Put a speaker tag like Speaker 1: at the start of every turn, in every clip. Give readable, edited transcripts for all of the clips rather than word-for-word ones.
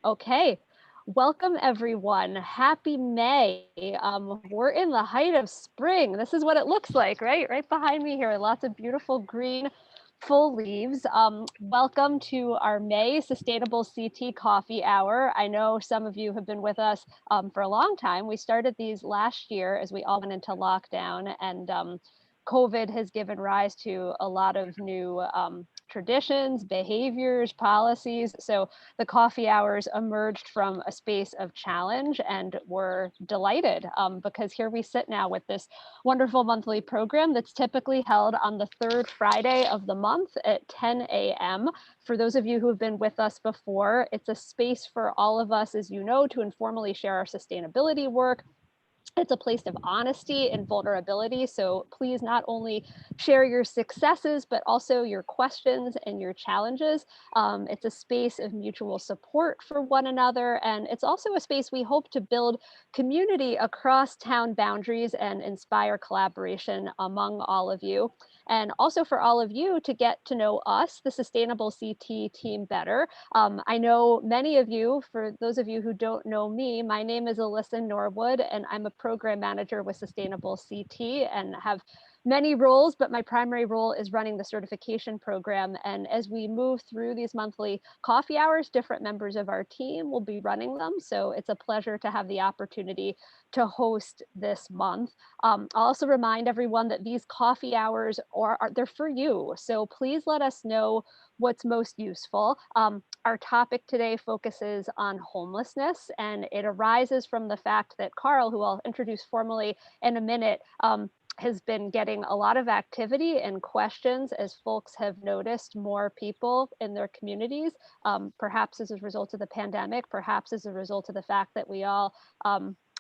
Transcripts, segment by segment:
Speaker 1: Okay, welcome everyone. Happy May. We're in the height of spring. This is what it looks like, right? Right behind me here, lots of beautiful green full leaves. Welcome to our May Sustainable CT Coffee Hour. I know some of you have been with us for a long time. We started these last year as we all went into lockdown, and COVID has given rise to a lot of new traditions, behaviors, policies. So the coffee hours emerged from a space of challenge, and we're delighted because here we sit now with this wonderful monthly program that's typically held on the third Friday of the month at 10 a.m. For those of you who have been with us before, it's a space for all of us, as you know, to informally share our sustainability work. It's a place of honesty and vulnerability. So please not only share your successes, but also your questions and your challenges. It's a space of mutual support for one another. And it's also a space we hope to build community across town boundaries and inspire collaboration among all of you. And also for all of you to get to know us, the Sustaianble CT team, better. I know many of you. For those of you who don't know me, my name is Alyssa Norwood, and I'm a program manager with Sustaianble CT and have many roles, but my primary role is running the certification program. And as we move through these monthly coffee hours, different members of our team will be running them. So it's a pleasure to have the opportunity to host this month. I'll also remind everyone that these coffee hours they're for you. So please let us know what's most useful. Our topic today focuses on homelessness, and it arises from the fact that Carl, who I'll introduce formally in a minute, has been getting a lot of activity and questions as folks have noticed more people in their communities, perhaps as a result of the pandemic, perhaps as a result of the fact that we all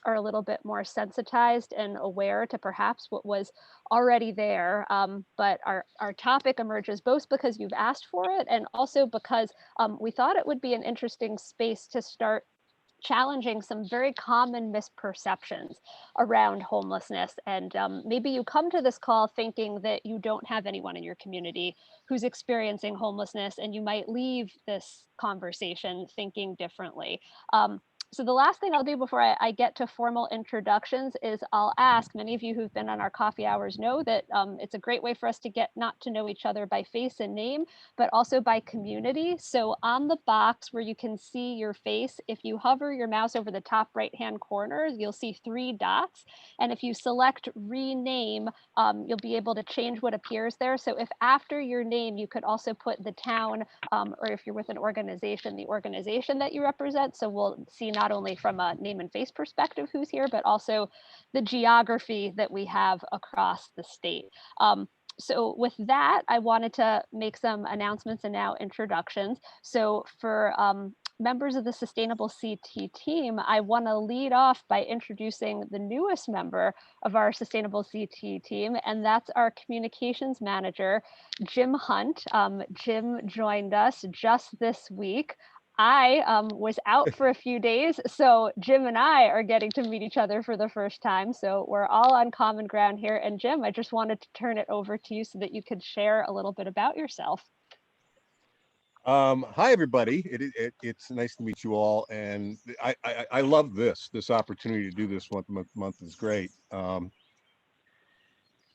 Speaker 1: are a little bit more sensitized and aware to perhaps what was already there. But our topic emerges both because you've asked for it and also because we thought it would be an interesting space to start challenging some very common misperceptions around homelessness. And maybe you come to this call thinking that you don't have anyone in your community who's experiencing homelessness, and you might leave this conversation thinking differently. So the last thing I'll do before I get to formal introductions is I'll ask, many of you who've been on our coffee hours know that it's a great way for us to get not to know each other by face and name, but also by community. So on the box where you can see your face, if you hover your mouse over the top right-hand corner, you'll see 3 dots. And if you select rename, you'll be able to change what appears there. So if after your name, you could also put the town, or if you're with an organization, the organization that you represent. So we'll see not only from a name and face perspective who's here, but also the geography that we have across the state. So with that, I wanted to make some announcements and now introductions. So for members of the Sustaianble CT team, I want to lead off by introducing the newest member of our Sustaianble CT team, and that's our communications manager, Jim Hunt. Jim joined us just this week. I was out for a few days, so Jim and I are getting to meet each other for the first time. So we're all on common ground here. And Jim, I just wanted to turn it over to you so that you could share a little bit about yourself.
Speaker 2: Hi, everybody. It's nice to meet you all. And I love this opportunity to do this month is great. And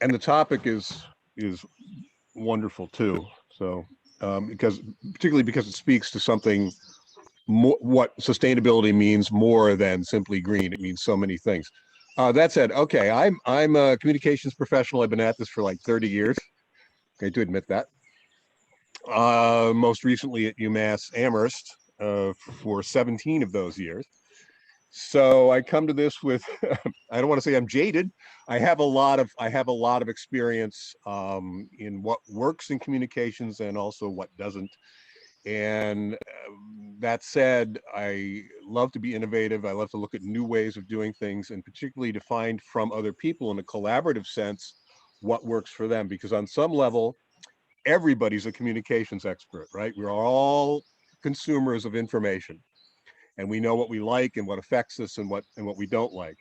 Speaker 2: the topic is wonderful too. So particularly because it speaks to something more, what sustainability means more than simply green. It means so many things. That said, okay, I'm a communications professional. I've been at this for like 30 years. Okay, to admit that. Most recently at UMass Amherst for 17 of those years. So I come to this with, I don't want to say I'm jaded. I have a lot of experience in what works in communications and also what doesn't. And that said, I love to be innovative. I love to look at new ways of doing things, and particularly to find from other people in a collaborative sense what works for them. Because on some level, everybody's a communications expert, right? We're all consumers of information, and we know what we like and what affects us and what we don't like.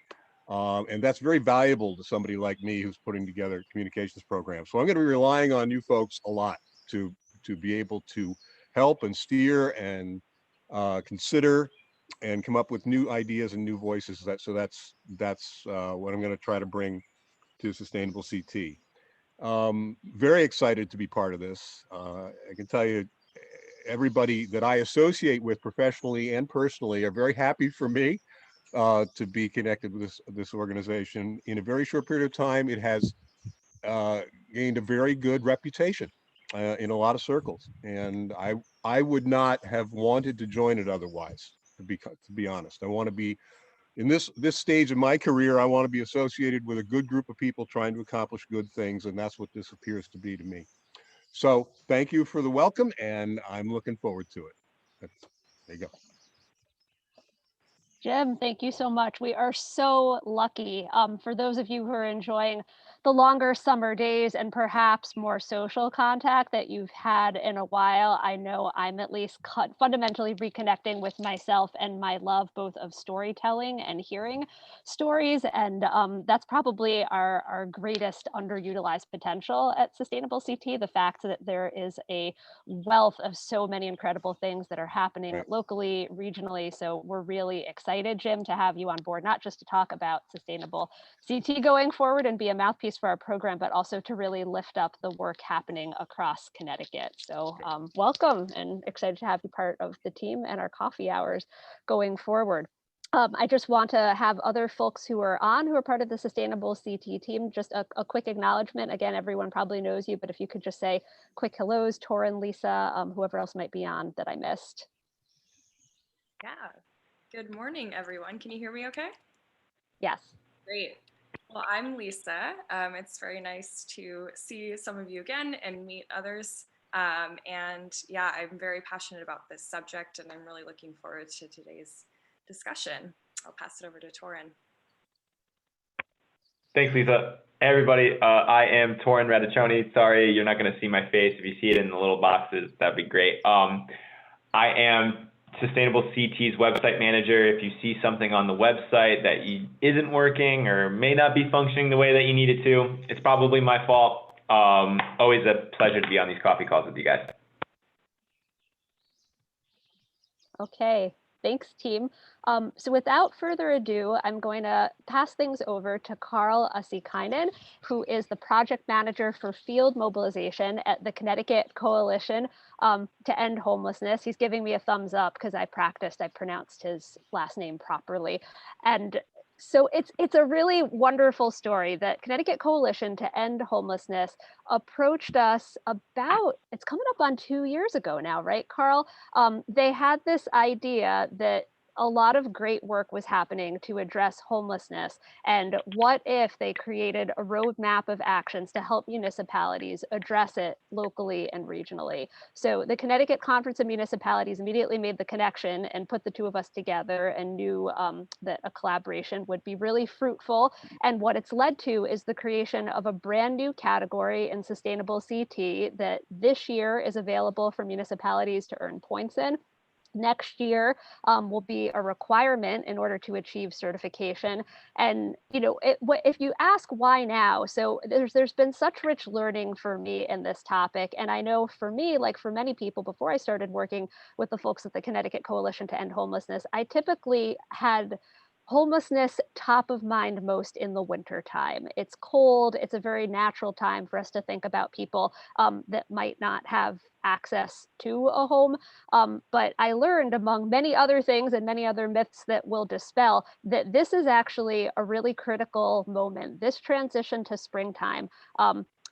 Speaker 2: And that's very valuable to somebody like me who's putting together communications programs. So I'm going to be relying on you folks a lot to be able to help and steer and consider and come up with new ideas and new voices. So that's what I'm going to try to bring to Sustaianble CT. Very excited to be part of this. I can tell you, everybody that I associate with professionally and personally are very happy for me to be connected with this organization. In a very short period of time, it has gained a very good reputation in a lot of circles, and I would not have wanted to join it otherwise. To be honest, I want to be in this stage of my career. I want to be associated with a good group of people trying to accomplish good things, and that's what this appears to be to me. So thank you for the welcome, and I'm looking forward to it. There you go.
Speaker 1: Jim, thank you so much. We are so lucky. For those of you who are enjoying the longer summer days and perhaps more social contact that you've had in a while, I know I'm at least fundamentally reconnecting with myself and my love both of storytelling and hearing stories. And that's probably our greatest underutilized potential at Sustaianble CT, the fact that there is a wealth of so many incredible things that are happening
Speaker 2: Right.
Speaker 1: locally, regionally. So we're really excited, Jim, to have you on board, not just to talk about Sustaianble CT going forward and be a mouthpiece for our program, but also to really lift up the work happening across Connecticut. So welcome, and excited to have you part of the team and our coffee hours going forward. I just want to have other folks who are part of the Sustaianble CT team, just a quick acknowledgement. Again, everyone probably knows you, but if you could just say quick hellos, Torin, Lisa, whoever else might be on that I missed.
Speaker 3: Yeah. Good morning, everyone. Can you hear me okay?
Speaker 1: Yes.
Speaker 3: Great. Well, I'm Lisa. It's very nice to see some of you again and meet others. And yeah, I'm very passionate about this subject, and I'm really looking forward to today's discussion. I'll pass it over to Torin.
Speaker 4: Thanks, Lisa. Hey, everybody. I am Torin Ratatoni. Sorry, you're not going to see my face. If you see it in the little boxes, that'd be great. I am Sustaianble CT's website manager. If you see something on the website that isn't working or may not be functioning the way that you need it to, it's probably my fault. Always a pleasure to be on these coffee calls with you guys.
Speaker 1: Okay. Thanks, team. So without further ado, I'm going to pass things over to Carl Asikainen, who is the project manager for field mobilization at the Connecticut Coalition to End Homelessness. He's giving me a thumbs up because I pronounced his last name properly. And so it's a really wonderful story that Connecticut Coalition to End Homelessness approached us about, it's coming up on 2 years ago now, right, Carl? They had this idea that a lot of great work was happening to address homelessness. And what if they created a roadmap of actions to help municipalities address it locally and regionally? So the Connecticut Conference of Municipalities immediately made the connection and put the two of us together and knew that a collaboration would be really fruitful. And what it's led to is the creation of a brand new category in Sustaianble CT that this year is available for municipalities to earn points in. Next year will be a requirement in order to achieve certification. And if you ask why now, so there's been such rich learning for me in this topic. And I know for me, like for many people, before I started working with the folks at the Connecticut Coalition to End Homelessness, I typically had homelessness top of mind most in the winter time. It's cold. It's a very natural time for us to think about people that might not have access to a home. But I learned, among many other things and many other myths that we'll dispel, that this is actually a really critical moment. This transition to springtime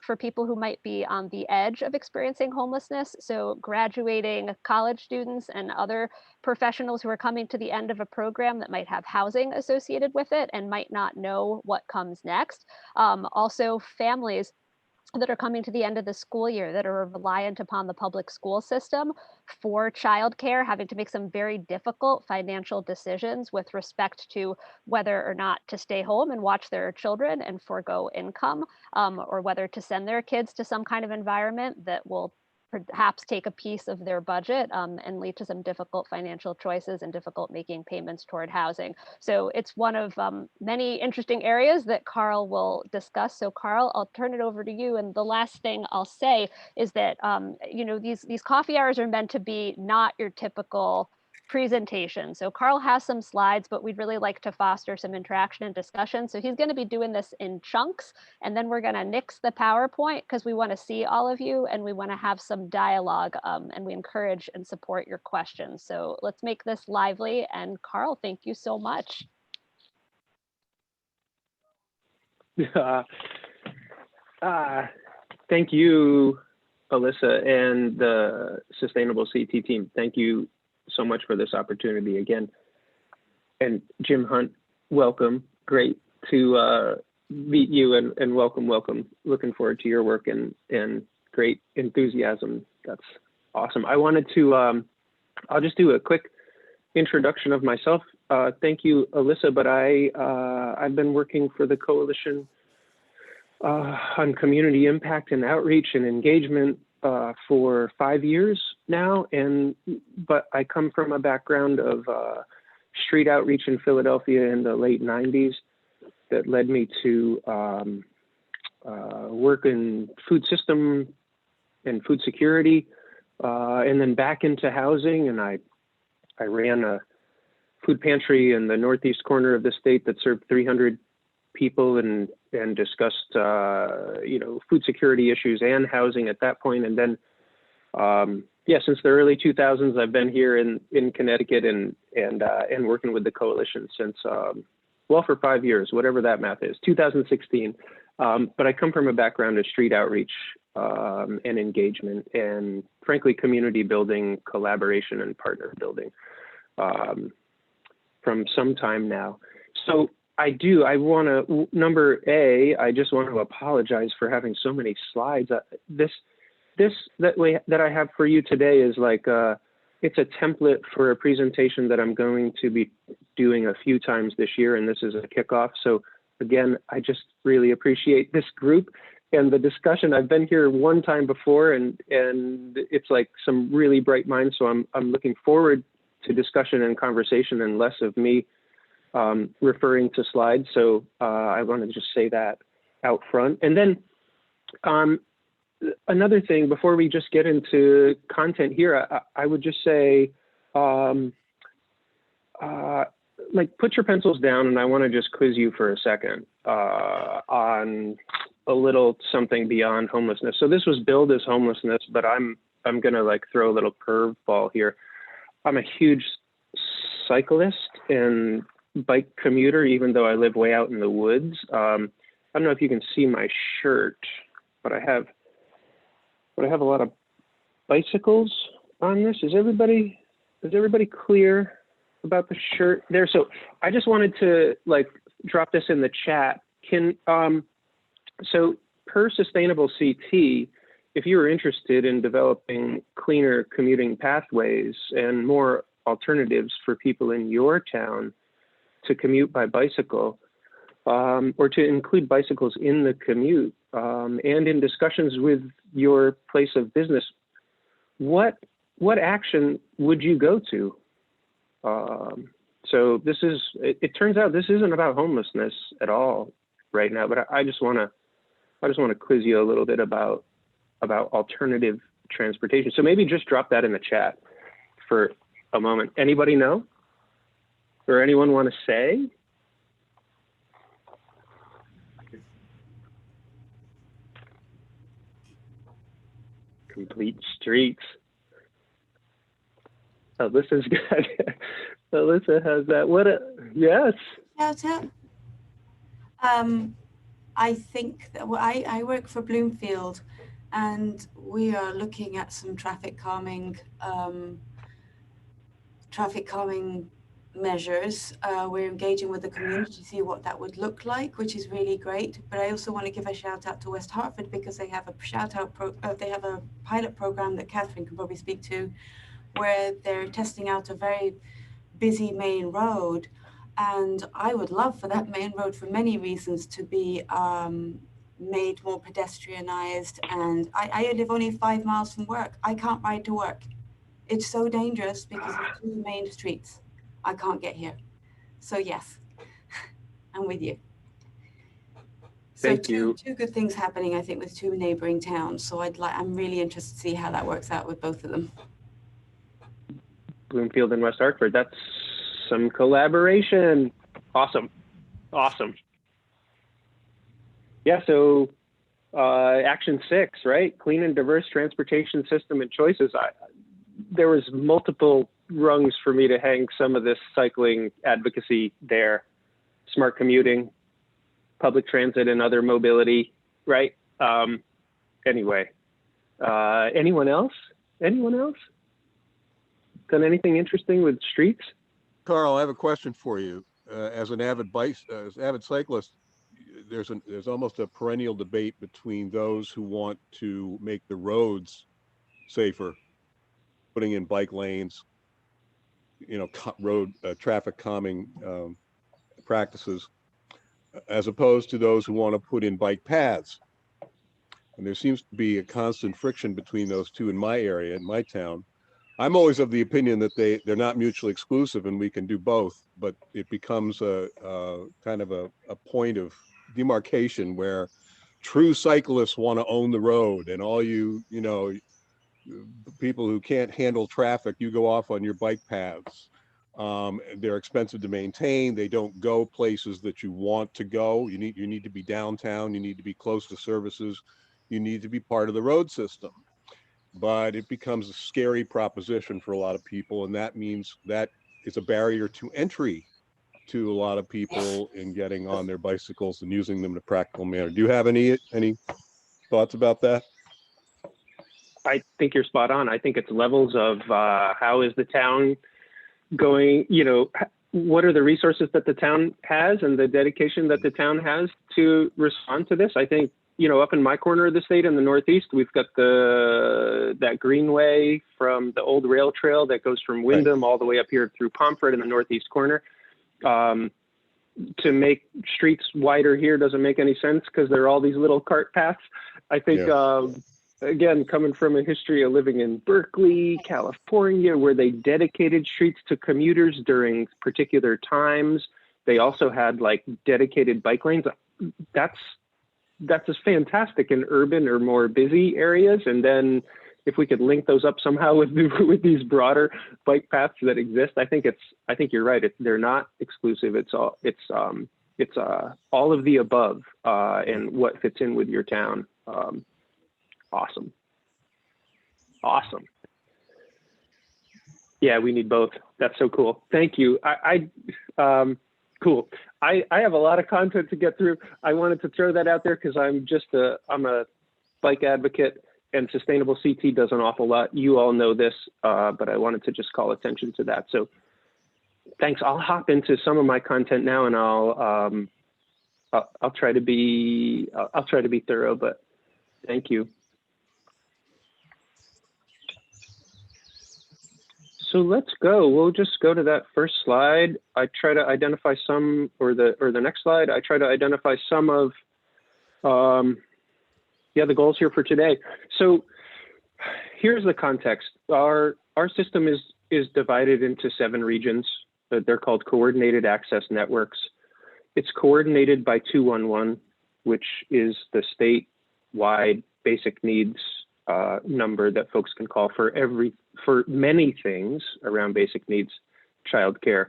Speaker 1: for people who might be on the edge of experiencing homelessness. So graduating college students and other professionals who are coming to the end of a program that might have housing associated with it and might not know what comes next. Also families that are coming to the end of the school year that are reliant upon the public school system for childcare, having to make some very difficult financial decisions with respect to whether or not to stay home and watch their children and forego income, or whether to send their kids to some kind of environment that will perhaps take a piece of their budget and lead to some difficult financial choices and difficult making payments toward housing. So it's one of many interesting areas that Carl will discuss. So Carl, I'll turn it over to you. And the last thing I'll say is that, these coffee hours are meant to be not your typical presentation. So Carl has some slides, but we'd really like to foster some interaction and discussion. So he's going to be doing this in chunks, and then we're going to nix the PowerPoint because we want to see all of you and we want to have some dialogue, and we encourage and support your questions. So let's make this lively. And Carl, thank you so much.
Speaker 5: Thank you, Alyssa, and the Sustaianble CT team. Thank you so much for this opportunity again. And Jim Hunt, welcome. Great to meet you, and welcome. Looking forward to your work and great enthusiasm. That's awesome. I wanted to, I'll just do a quick introduction of myself. Thank you, Alyssa, but I've been working for the Coalition on community impact and outreach and engagement for 5 years now, but I come from a background of street outreach in Philadelphia in the late 90s that led me to work in food system and food security, and then back into housing. And I ran a food pantry in the northeast corner of the state that served 300 people and discussed food security issues and housing at that point. And then since the early 2000s, I've been here in Connecticut and working with the Coalition since for 5 years, whatever that math is, 2016. But I come from a background of street outreach and engagement, and frankly, community building, collaboration, and partner building from some time now. So I want to, I just want to apologize for having so many slides. This that I have for you today is like, it's a template for a presentation that I'm going to be doing a few times this year, and this is a kickoff. So again, I just really appreciate this group and the discussion. I've been here one time before, and it's like some really bright minds. So I'm looking forward to discussion and conversation and less of me referring to slides. So I want to just say that out front. And then another thing before we just get into content here, I would just say, put your pencils down, and I want to just quiz you for a second on a little something beyond homelessness. So this was billed as homelessness, but I'm gonna throw a little curveball here. I'm a huge cyclist and bike commuter, even though I live way out in the woods. I don't know if you can see my shirt, but I have a lot of bicycles on this. Is everybody clear about the shirt there? So I just wanted to drop this in the chat. So per Sustaianble CT, if you're interested in developing cleaner commuting pathways and more alternatives for people in your town to commute by bicycle, or to include bicycles in the commute, and in discussions with your place of business, what action would you go to? So it turns out this isn't about homelessness at all right now, but I just want to quiz you a little bit about alternative transportation. So maybe just drop that in the chat for a moment. Anybody know? Or anyone want to say? Complete streets. Alyssa's got it. Alyssa has that. Yes.
Speaker 6: Shout out. I think that I work for Bloomfield, and we are looking at some traffic calming measures. We're engaging with the community to see what that would look like, which is really great. But I also want to give a shout out to West Hartford, because they have they have a pilot program that Catherine can probably speak to, where they're testing out a very busy main road. And I would love for that main road, for many reasons, to be made more pedestrianized. And I live only 5 miles from work. I can't ride to work. It's so dangerous because of 2 main streets. I can't get here. So yes, I'm with you.
Speaker 5: Thank you.
Speaker 6: Two good things happening, I think, with 2 neighboring towns. So I'm really interested to see how that works out with both of them.
Speaker 5: Bloomfield and West Hartford. That's some collaboration. Awesome. Yeah, so action 6, right? Clean and diverse transportation system and choices. There was multiple rungs for me to hang some of this cycling advocacy there. Smart commuting, public transit and other mobility, right? Anyway, anyone else? Done anything interesting with streets?
Speaker 2: Carl, I have a question for you. As an avid cyclist, there's almost a perennial debate between those who want to make the roads safer, putting in bike lanes, road traffic calming practices, as opposed to those who want to put in bike paths. And there seems to be a constant friction between those two in my area, in my town. I'm always of the opinion that they're not mutually exclusive and we can do both, but it becomes a kind of a point of demarcation where true cyclists want to own the road, and all people who can't handle traffic, you go off on your bike paths. They're expensive to maintain. They don't go places that you want to go. You need to be downtown. You need to be close to services. You need to be part of the road system. But it becomes a scary proposition for a lot of people, and that means that is a barrier to entry to a lot of people in getting on their bicycles and using them in a practical manner. Do you have any thoughts about that?
Speaker 5: I think you're spot on. I think it's levels of how is the town going, what are the resources that the town has and the dedication that the town has to respond to this. I think, up in my corner of the state in the Northeast, we've got that greenway from the old rail trail that goes from Wyndham all the way up here through Pomfret in the Northeast corner. To make streets wider here doesn't make any sense because there are all these little cart paths. I think, again, coming from a history of living in Berkeley, California, where they dedicated streets to commuters during particular times. They also had dedicated bike lanes. That's just fantastic in urban or more busy areas. And then if we could link those up somehow with these broader bike paths that exist, I think you're right. They're not exclusive. It's all of the above and what fits in with your town. Awesome. Yeah, we need both. That's so cool. Thank you. Cool. I have a lot of content to get through. I wanted to throw that out there because I'm a bike advocate, and Sustaianble CT does an awful lot. You all know this, but I wanted to just call attention to that. So thanks. I'll hop into some of my content now, and I'll try to be thorough, but thank you. So let's go. We'll just go to that first slide. I try to identify some, or the next slide. I try to identify some of, the goals here for today. So here's the context. Our system is divided into 7 regions. They're called coordinated access networks. It's coordinated by 211, which is the statewide basic needs number that folks can call for many things around basic needs: childcare,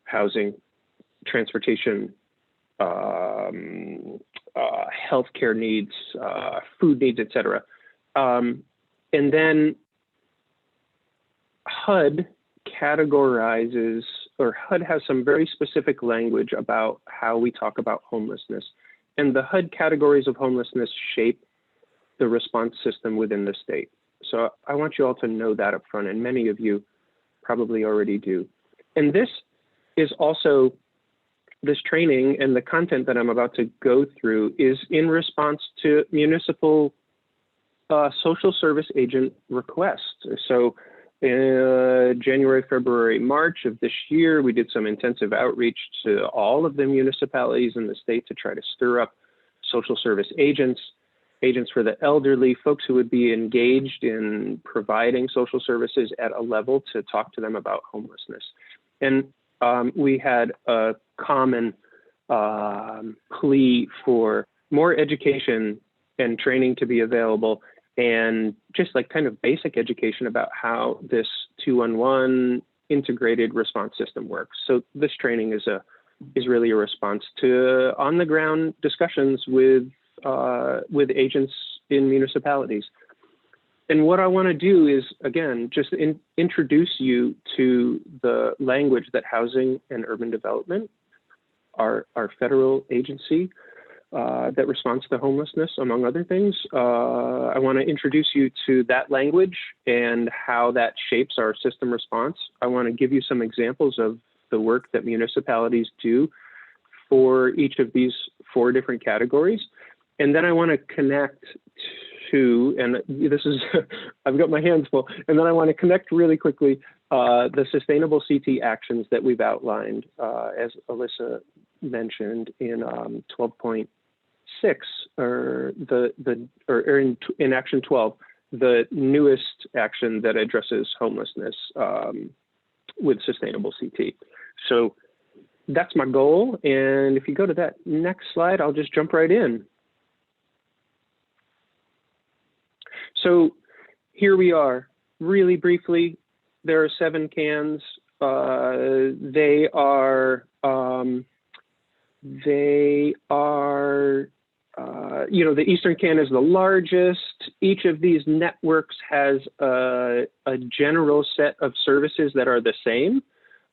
Speaker 5: housing, transportation, healthcare needs, food needs, etc. And then HUD categorizes, or HUD has some very specific language about how we talk about homelessness. And the HUD categories of homelessness shape the response system within the state. So I want you all to know that up front, and many of you probably already do. And this is also, this training and the content that I'm about to go through is in response to municipal social service agent requests. So January, February, March of this year, we did some intensive outreach to all of the municipalities in the state to try to stir up social service agents for the elderly, folks who would be engaged in providing social services at a level to talk to them about homelessness. And we had a common plea for more education and training to be available, and just kind of basic education about how this 211 integrated response system works. So this training is really a response to on the ground discussions with agents in municipalities. And what I want to do is, again, just introduce you to the language that Housing and Urban Development, our federal agency that responds to homelessness, among other things. I want to introduce you to that language and how that shapes our system response. I want to give you some examples of the work that municipalities do for each of these 4 different categories. And then I want to connect to, and this is, I've got my hands full, and then I want to connect really quickly the Sustaianble CT actions that we've outlined, as Alyssa mentioned, in 12.6, or in action 12, the newest action that addresses homelessness with Sustaianble CT. So that's my goal. And if you go to that next slide, I'll just jump right in. So here we are, really briefly. There are 7 cans. They are, you know, the Eastern can is the largest. Each of these networks has a general set of services that are the same.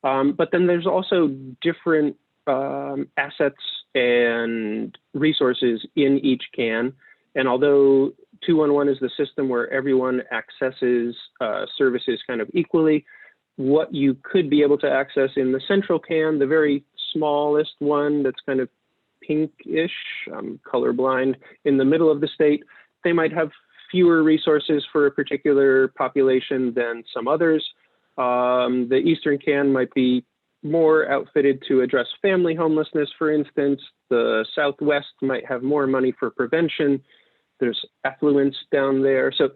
Speaker 5: But then there's also different assets and resources in each can. And although 211 is the system where everyone accesses services kind of equally, what you could be able to access in the central can, the very smallest one that's kind of pinkish, I'm colorblind, in the middle of the state, they might have fewer resources for a particular population than some others. The Eastern can might be more outfitted to address family homelessness, for instance. The Southwest might have more money for prevention. There's affluence down there. So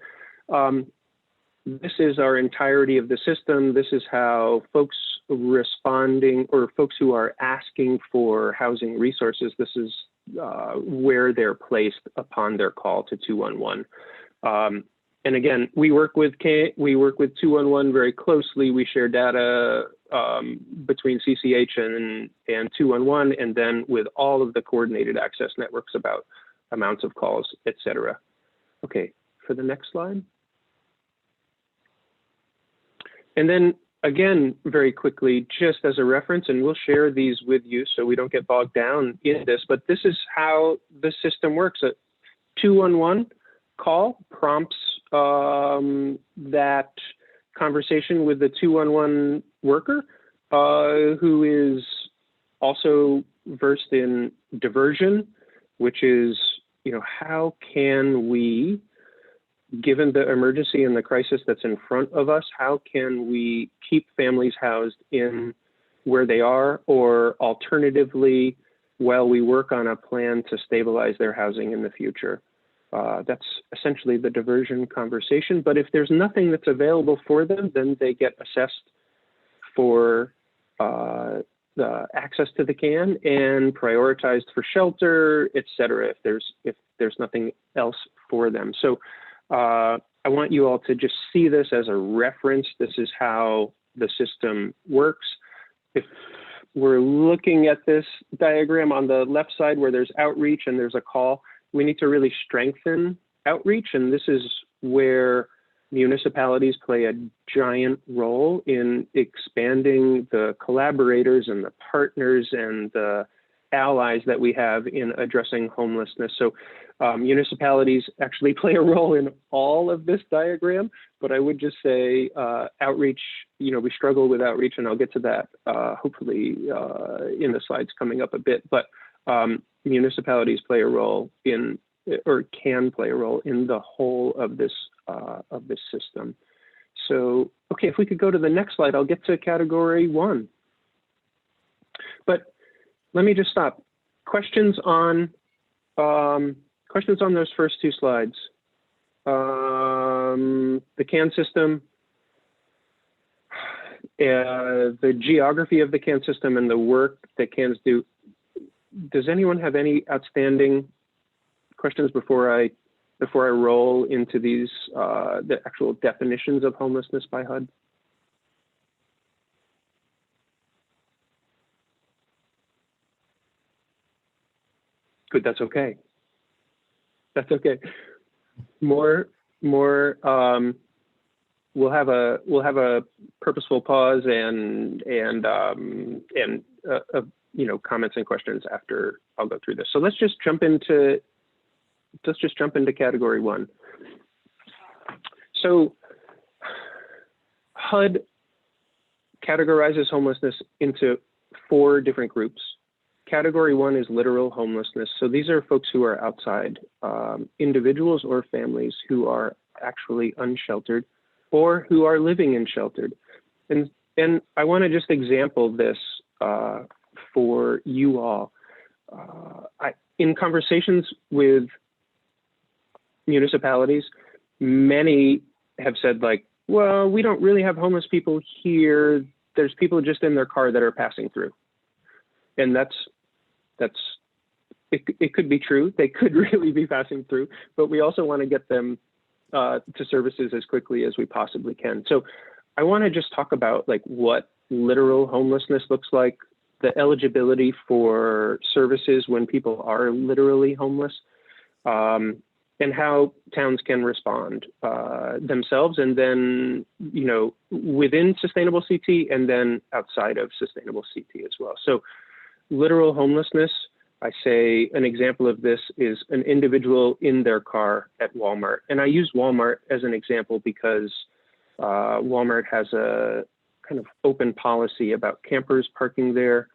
Speaker 5: this is our entirety of the system. This is how folks responding, or folks who are asking for housing resources, this is where they're placed upon their call to 211. And again, we work with 211 very closely. We share data between CCH and 211, and then with all of the coordinated access networks about amounts of calls, et cetera. Okay, for the next slide. And then again, very quickly, just as a reference, and we'll share these with you so we don't get bogged down in this, but this is how the system works. A 211 call prompts that conversation with the 211 worker who is also versed in diversion, which is, you know, how can we, given the emergency and the crisis that's in front of us, how can we keep families housed in where they are, or alternatively, while we work on a plan to stabilize their housing in the future? That's essentially the diversion conversation. But if there's nothing that's available for them, then they get assessed for the access to the can and prioritized for shelter, et cetera, if there's nothing else for them. So I want you all to just see this as a reference. This is how the system works. If we're looking at this diagram on the left side where there's outreach and there's a call, we need to really strengthen outreach. And this is where municipalities play a giant role in expanding the collaborators and the partners and the allies that we have in addressing homelessness. So municipalities actually play a role in all of this diagram, but I would just say outreach, you know, we struggle with outreach, and I'll get to that hopefully in the slides coming up a bit, but municipalities play a role in, or can play a role in the whole of this system. So, okay, if we could go to the next slide, I'll get to category 1. But let me just stop. Questions on those first 2 slides. The CAN system, the geography of the CAN system, and the work that CANs do. Does anyone have any outstanding questions before I roll into these the actual definitions of homelessness by HUD? but that's okay. That's okay. More. We'll have a purposeful pause and comments and questions after I'll go through this. So let's just jump into category one. So HUD categorizes homelessness into 4 different groups. Category 1 is literal homelessness. So these are folks who are outside, individuals or families who are actually unsheltered or who are living in sheltered. And I want to just example this for you all. In conversations with municipalities, many have said like, well, we don't really have homeless people here. There's people just in their car that are passing through. And it could be true. They could really be passing through, but we also want to get them to services as quickly as we possibly can. So I want to just talk about like what literal homelessness looks like, the eligibility for services when people are literally homeless, and how towns can respond themselves, and then, within Sustainable CT and then outside of Sustainable CT as well. So literal homelessness, I say an example of this is an individual in their car at Walmart. And I use Walmart as an example because Walmart has a kind of open policy about campers parking there,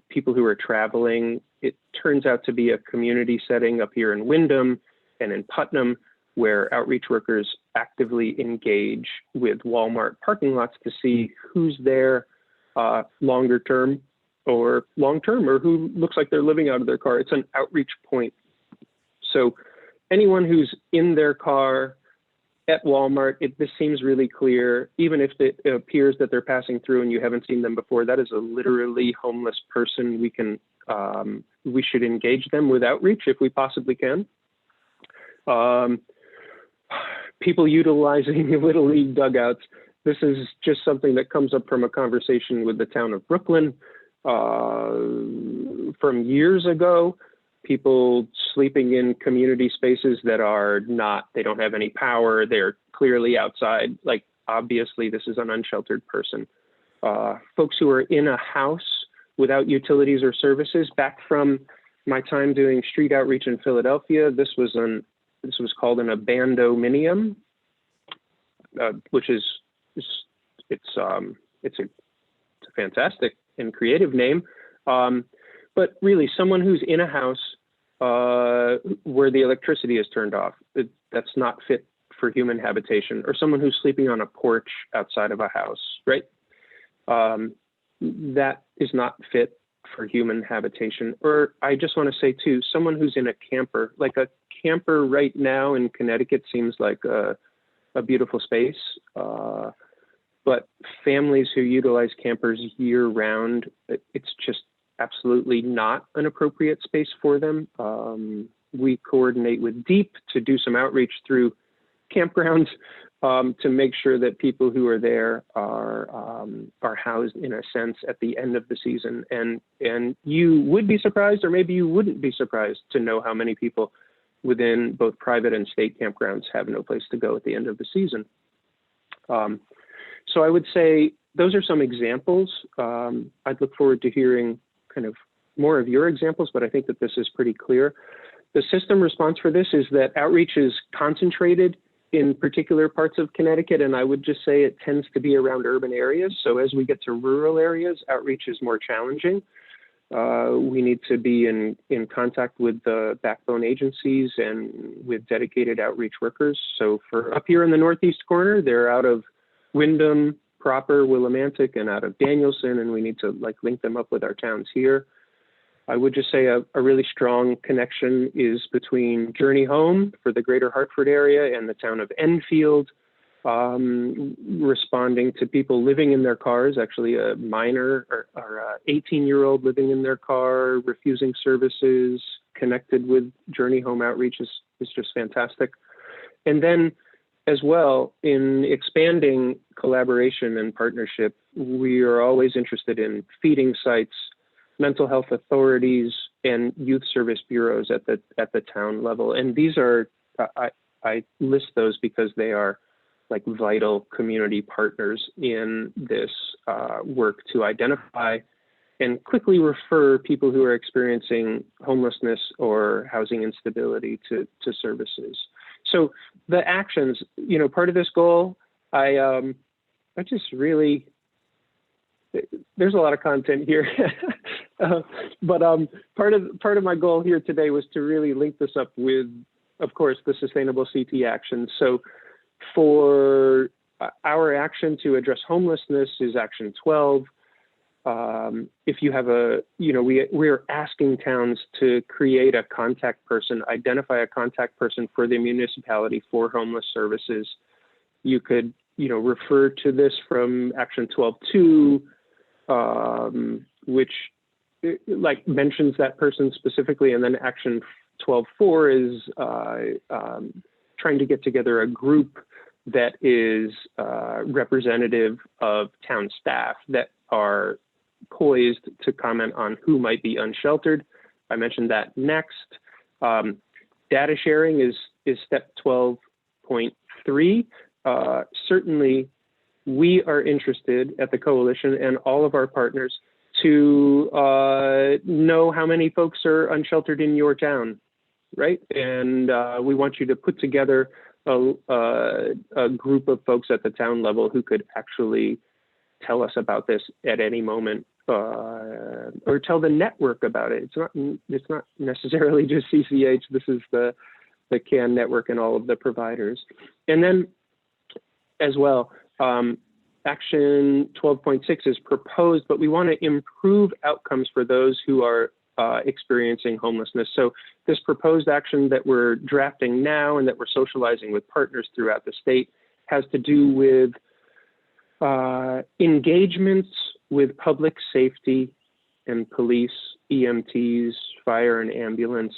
Speaker 5: people who are traveling. It turns out to be a community setting up here in Wyndham and in Putnam, where outreach workers actively engage with Walmart parking lots to see who's there longer term or long-term, or who looks like they're living out of their car. It's an outreach point. So anyone who's in their car at Walmart, this seems really clear. Even if it appears that they're passing through and you haven't seen them before, that is a literally homeless person. We should engage them with outreach if we possibly can. People utilizing Little League dugouts. This is just something that comes up from a conversation with the town of Brooklyn. From years ago, people sleeping in community spaces that they don't have any power, they're clearly outside, like obviously this is an unsheltered person. Folks who are in a house without utilities or services. Back from my time doing street outreach in Philadelphia, this was called an abandominium, which is it's a fantastic and creative name, but really someone who's in a house where the electricity is turned off. That's not fit for human habitation, or someone who's sleeping on a porch outside of a house, right? That is not fit for human habitation. Or I just want to say too, someone who's in a camper, like a camper right now in Connecticut seems like a beautiful space. But families who utilize campers year round, it's just absolutely not an appropriate space for them. We coordinate with DEEP to do some outreach through campgrounds to make sure that people who are there are housed in a sense at the end of the season. And you would be surprised, or maybe you wouldn't be surprised to know how many people within both private and state campgrounds have no place to go at the end of the season. So I would say those are some examples. I'd look forward to hearing kind of more of your examples, but I think that this is pretty clear. The system response for this is that outreach is concentrated in particular parts of Connecticut, and I would just say it tends to be around urban areas. So as we get to rural areas, outreach is more challenging. We need to be in contact with the backbone agencies and with dedicated outreach workers. So for up here in the northeast corner, they're out of Wyndham proper, Willimantic, and out of Danielson, and we need to link them up with our towns here. I would just say a really strong connection is between Journey Home for the greater Hartford area and the town of Enfield, responding to people living in their cars, actually a minor or 18-year-old living in their car, refusing services, connected with Journey Home outreach is just fantastic. And then as well, in expanding collaboration and partnership, we are always interested in feeding sites, mental health authorities, and youth service bureaus at the town level. And these are, I list those because they are like vital community partners in this work to identify and quickly refer people who are experiencing homelessness or housing instability to services. So the actions, you know, part of this goal, I just really, there's a lot of content here, but part of my goal here today was to really link this up with, of course, the Sustaianble CT action. So for our action to address homelessness is action 12. If you have we're asking towns to create a contact person, identify a contact person for the municipality for homeless services. You could, refer to this from action 12.2, which like mentions that person specifically. And then action 12.4 is trying to get together a group that is representative of town staff that are poised to comment on who might be unsheltered. I mentioned that next. Data sharing is step 12.3. Certainly, we are interested at the coalition and all of our partners to know how many folks are unsheltered in your town, right? And we want you to put together a group of folks at the town level who could actually tell us about this at any moment, or tell the network about it. It's not necessarily just CCH. This is the CAN network and all of the providers. And then as well, action 12.6 is proposed, but we want to improve outcomes for those who are experiencing homelessness. So this proposed action that we're drafting now and that we're socializing with partners throughout the state has to do with engagements with public safety and police, EMTs, fire and ambulance.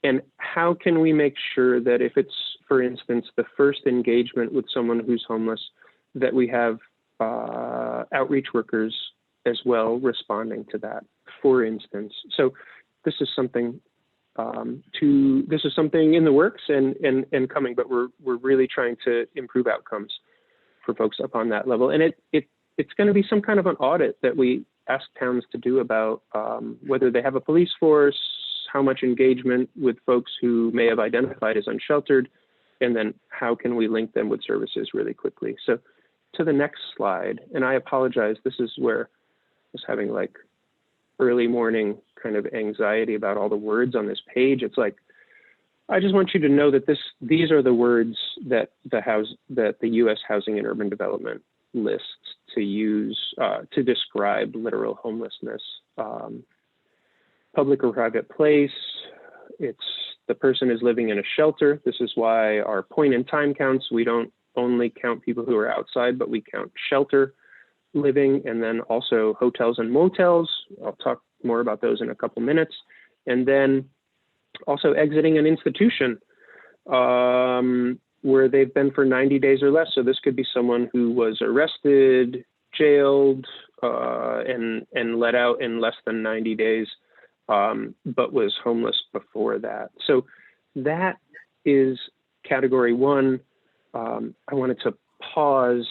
Speaker 5: And how can we make sure that if it's, for instance, the first engagement with someone who's homeless, that we have outreach workers as well responding to that, for instance. So this is something in the works and coming, but we're really trying to improve outcomes for folks up on that level. And it's going to be some kind of an audit that we ask towns to do about whether they have a police force, how much engagement with folks who may have identified as unsheltered, and then how can we link them with services really quickly. So to the next slide, and I apologize, this is where I was having like early morning kind of anxiety about all the words on this page. It's like, I just want you to know that these are the words that the U.S. Housing and Urban Development lists to use to describe literal homelessness. Public or private place, the person is living in a shelter. This is why our point in time counts, we don't only count people who are outside, but we count shelter living, and then also hotels and motels. I'll talk more about those in a couple minutes. And then also exiting an institution where they've been for 90 days or less. So this could be someone who was arrested, jailed, and let out in less than 90 days, but was homeless before that. So that is category one. I wanted to pause,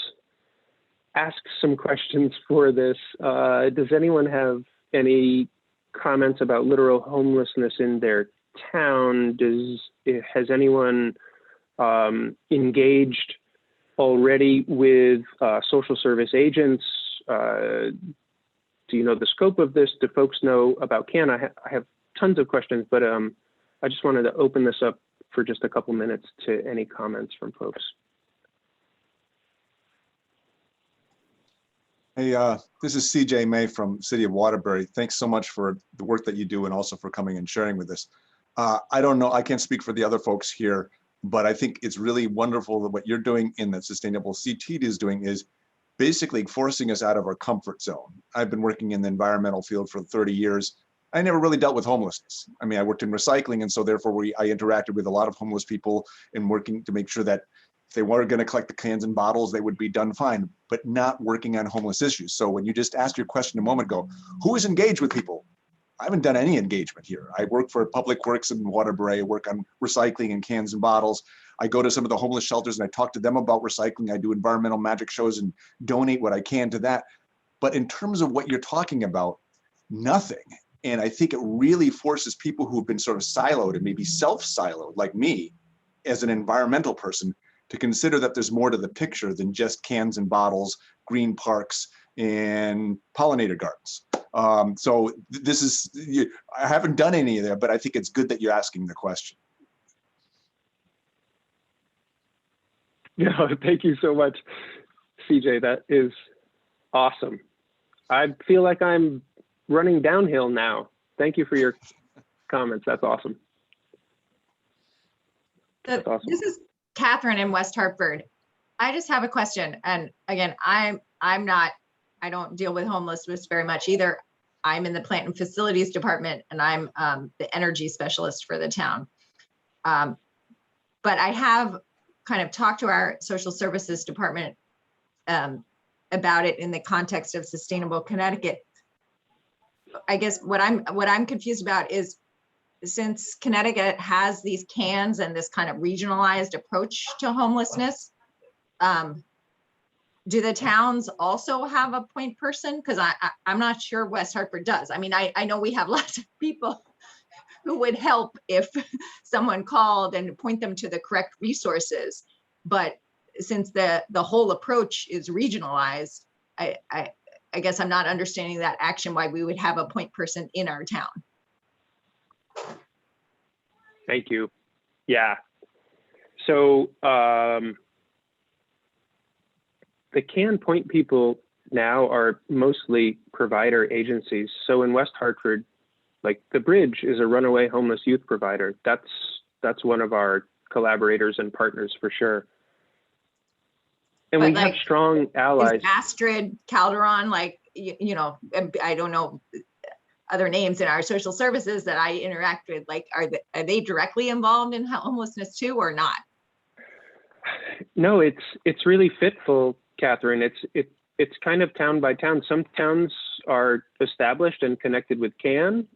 Speaker 5: ask some questions for this. Does anyone have any comments about literal homelessness in their town? Has anyone engaged already with social service agents? Do you know the scope of this? Do folks know about CAN? I have tons of questions, but I just wanted to open this up for just a couple minutes to any comments from folks.
Speaker 7: Hey, this is CJ May from City of Waterbury. Thanks so much for the work that you do and also for coming and sharing with us. I don't know, I can't speak for the other folks here, but I think it's really wonderful that what you're doing in the Sustaianble CT is doing is basically forcing us out of our comfort zone. I've been working in the environmental field for 30 years. I never really dealt with homelessness. I mean, I worked in recycling, and so therefore I interacted with a lot of homeless people and working to make sure that if they were going to collect the cans and bottles, they would be done fine, but not working on homeless issues. So when you just asked your question a moment ago, who is engaged with people? I haven't done any engagement here. I work for Public Works in Waterbury, I work on recycling in cans and bottles. I go to some of the homeless shelters and I talk to them about recycling. I do environmental magic shows and donate what I can to that. But in terms of what you're talking about, nothing. And I think it really forces people who've been sort of siloed and maybe self-siloed, like me, as an environmental person, to consider that there's more to the picture than just cans and bottles, green parks, and pollinator gardens. So this is, I haven't done any of that, but I think it's good that you're asking the question.
Speaker 5: No, thank you so much, CJ. That is awesome. I feel like I'm running downhill now. Thank you for your comments. That's awesome. That's awesome.
Speaker 8: This is Catherine in West Hartford. I just have a question. And again, I don't deal with homelessness very much either. I'm in the plant and facilities department, and I'm the energy specialist for the town. But I have kind of talked to our social services department about it in the context of Sustainable Connecticut. I guess what I'm confused about is, since Connecticut has these cans and this kind of regionalized approach to homelessness, do the towns also have a point person? Because I'm not sure West Hartford does. I mean, I know we have lots of people who would help if someone called and point them to the correct resources. But since the whole approach is regionalized, I guess I'm not understanding that action, why we would have a point person in our town.
Speaker 5: Thank you. Yeah. So the CAN point people now are mostly provider agencies. So in West Hartford, like the Bridge is a runaway homeless youth provider. That's one of our collaborators and partners for sure. And but we have strong allies.
Speaker 8: Is Astrid Calderon, like, you know, I don't know other names in our social services that I interact with, like, are they directly involved in homelessness too, or not?
Speaker 5: No, it's really fitful, Catherine. It's kind of town by town. Some towns are established and connected with CAN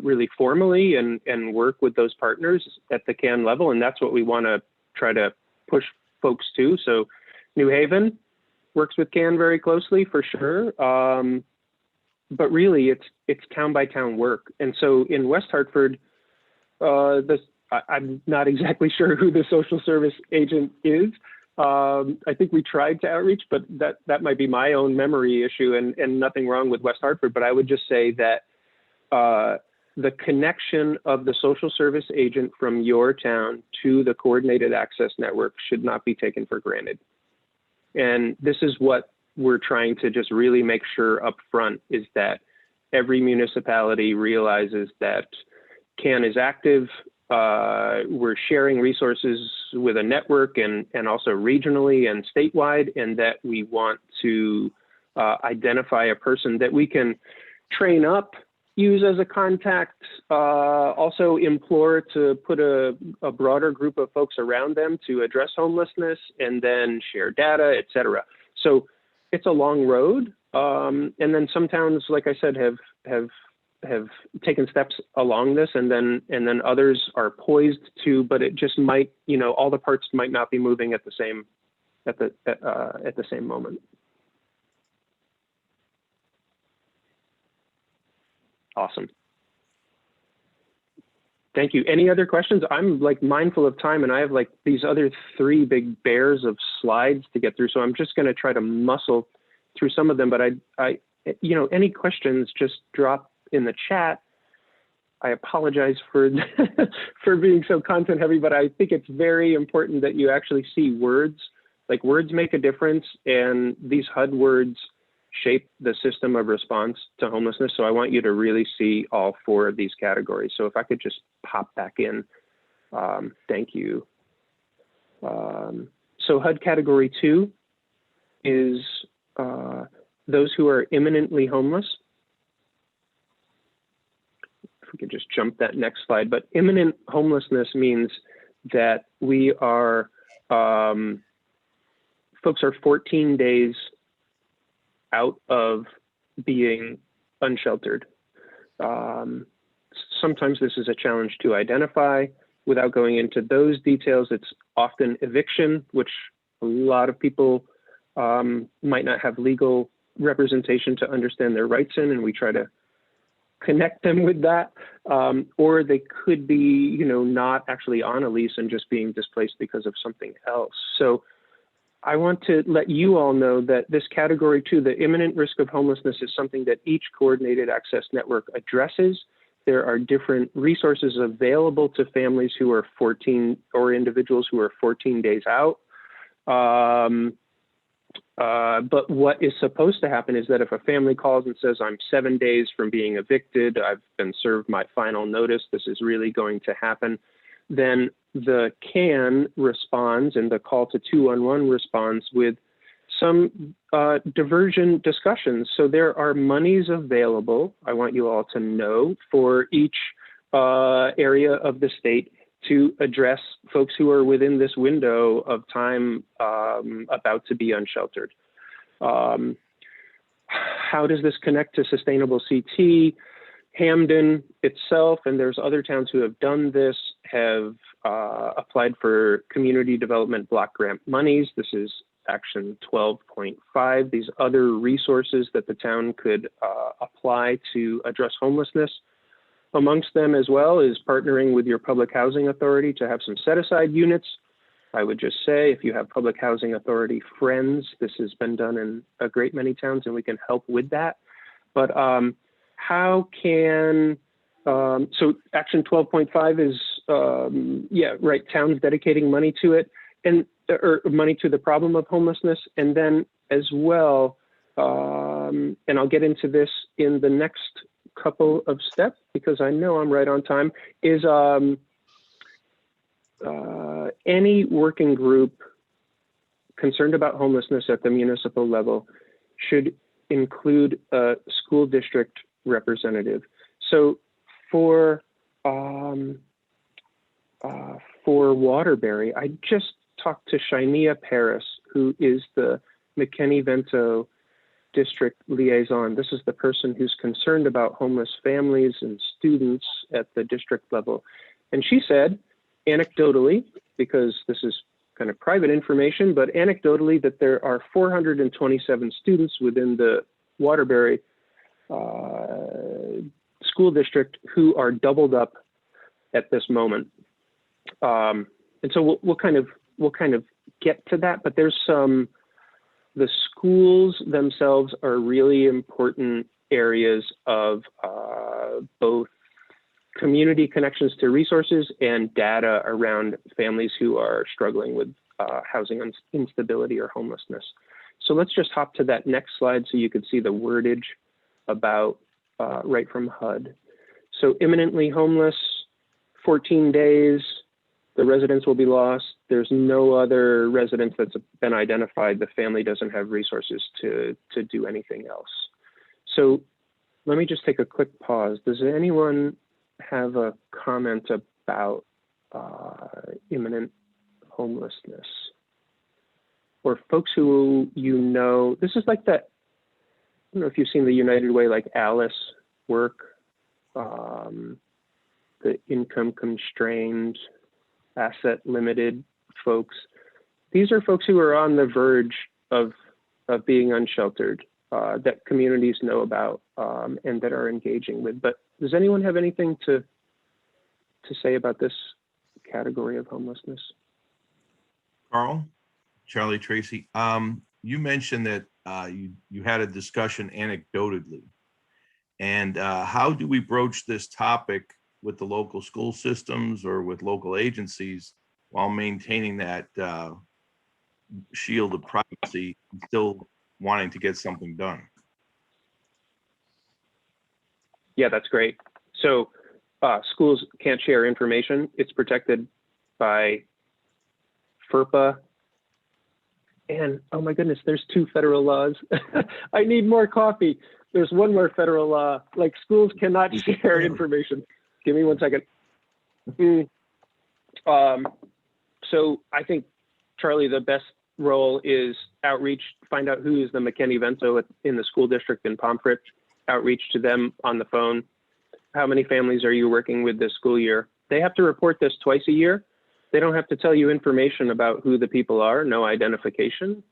Speaker 5: really formally and work with those partners at the CAN level. And that's what we want to try to push folks to. So New Haven works with CAN very closely for sure. But really it's town by town work. And so in West Hartford, I'm not exactly sure who the social service agent is. I think we tried to outreach, but that might be my own memory issue, and nothing wrong with West Hartford. But I would just say that the connection of the social service agent from your town to the coordinated access network should not be taken for granted. And this is what we're trying to just really make sure up front, is that every municipality realizes that CAN is active. We're sharing resources with a network and also regionally and statewide, and that we want to identify a person that we can train up, use as a contact, also implore to put a broader group of folks around them to address homelessness, and then share data, et cetera. So it's a long road. And then some towns, like I said, have taken steps along this, and then others are poised to, but it just might, you know, all the parts might not be moving at the same moment. Awesome. Thank you. Any other questions? I'm like mindful of time, and I have like these other 3 big bears of slides to get through. So I'm just going to try to muscle through some of them, but I, you know, any questions, just drop in the chat. I apologize for for being so content heavy, but I think it's very important that you actually see words. Like, words make a difference, and these HUD words shape the system of response to homelessness. So I want you to really see all 4 of these categories. So if I could just pop back in, thank you. So HUD category 2 is those who are imminently homeless. If we could just jump that next slide. But imminent homelessness means that we are, folks are 14 days out of being unsheltered. Sometimes this is a challenge to identify. Without going into those details, it's often eviction, which a lot of people might not have legal representation to understand their rights in, and we try to connect them with that. Or they could be, not actually on a lease and just being displaced because of something else. So I want to let you all know that this category 2, the imminent risk of homelessness, is something that each coordinated access network addresses. There are different resources available to families who are 14 or individuals who are 14 days out. But what is supposed to happen is that if a family calls and says, I'm 7 days from being evicted, I've been served my final notice, this is really going to happen, then the CAN responds and the call to 211 responds with some diversion discussions. So there are monies available, I want you all to know, for each area of the state to address folks who are within this window of time about to be unsheltered. How does this connect to Sustaianble CT? Hamden itself, and there's other towns who have done this, have applied for community development block grant monies. This is Action 12.5. These other resources that the town could apply to address homelessness. Amongst them as well is partnering with your public housing authority to have some set-aside units. I would just say, if you have public housing authority friends, this has been done in a great many towns and we can help with that. But how can, so Action 12.5 is, towns dedicating money to it, or money to the problem of homelessness. And then as well, and I'll get into this in the next couple of steps because I know I'm right on time, is any working group concerned about homelessness at the municipal level should include a school district representative. So for Waterbury, I just talked to Shainia Paris, who is the McKinney-Vento district liaison. This is the person who's concerned about homeless families and students at the district level. And she said, anecdotally, because this is kind of private information, but anecdotally that there are 427 students within the Waterbury school district who are doubled up at this moment. And so we'll kind of get to that, but there's some, the schools themselves are really important areas of both community connections to resources and data around families who are struggling with housing instability or homelessness. So let's just hop to that next slide so you can see the wordage about right from HUD. So imminently homeless, 14 days, the residents will be lost. There's no other residents that's been identified. The family doesn't have resources to do anything else. So let me just take a quick pause. Does anyone have a comment about imminent homelessness? Or folks who this is like that, I don't know if you've seen the United Way, like Alice work, the income constrained, asset limited folks. These are folks who are on the verge of being unsheltered that communities know about and that are engaging with. But does anyone have anything to say about this category of homelessness?
Speaker 9: Carl, Charlie Tracy, you mentioned that you had a discussion anecdotally. And how do we broach this topic with the local school systems or with local agencies while maintaining that shield of privacy and still wanting to get something done?
Speaker 5: Yeah, that's great. So schools can't share information. It's protected by FERPA. And oh my goodness, there's 2 federal laws. I need more coffee. There's one more federal law, like schools cannot share information. Give me 1 second. So I think, Charlie, the best role is outreach, find out who is the McKinney-Vento in the school district in Pomfret, outreach to them on the phone. how many families are you working with this school year? They have to report this twice a year. They don't have to tell you information about who the people are, no identification,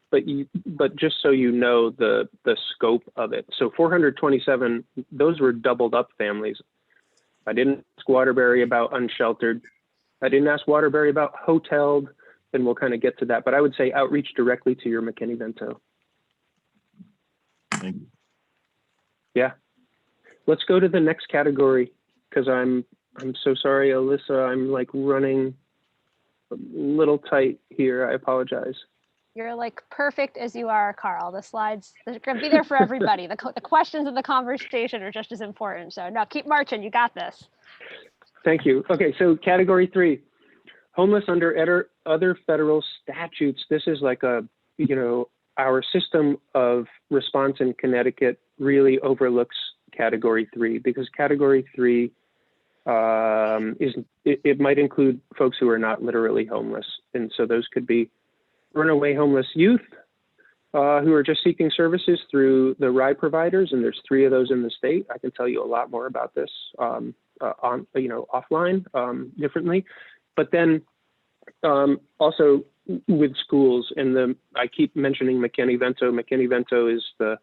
Speaker 5: but just so you know the scope of it. So 427, those were doubled up families. I didn't ask Waterbury about unsheltered. I didn't ask Waterbury about hoteled, and we'll kind of get to that. But I would say outreach directly to your McKinney-Vento.
Speaker 9: Thank you.
Speaker 5: Yeah. Let's go to the next category, because I'm so sorry, Alyssa. I'm like running a little tight here. I apologize.
Speaker 1: You're like perfect as you are, Carl. The slides, they're going to be there for everybody. The questions and the conversation are just as important. So no, keep marching. You got this.
Speaker 5: Thank you. Okay, so category 3, homeless under other federal statutes. This is like a, our system of response in Connecticut really overlooks category 3, because category 3 it might include folks who are not literally homeless. And so those could be runaway homeless youth who are just seeking services through the RIE providers, and there's 3 of those in the state. I can tell you a lot more about this offline differently. But then also with schools, and I keep mentioning McKinney-Vento. McKinney-Vento is the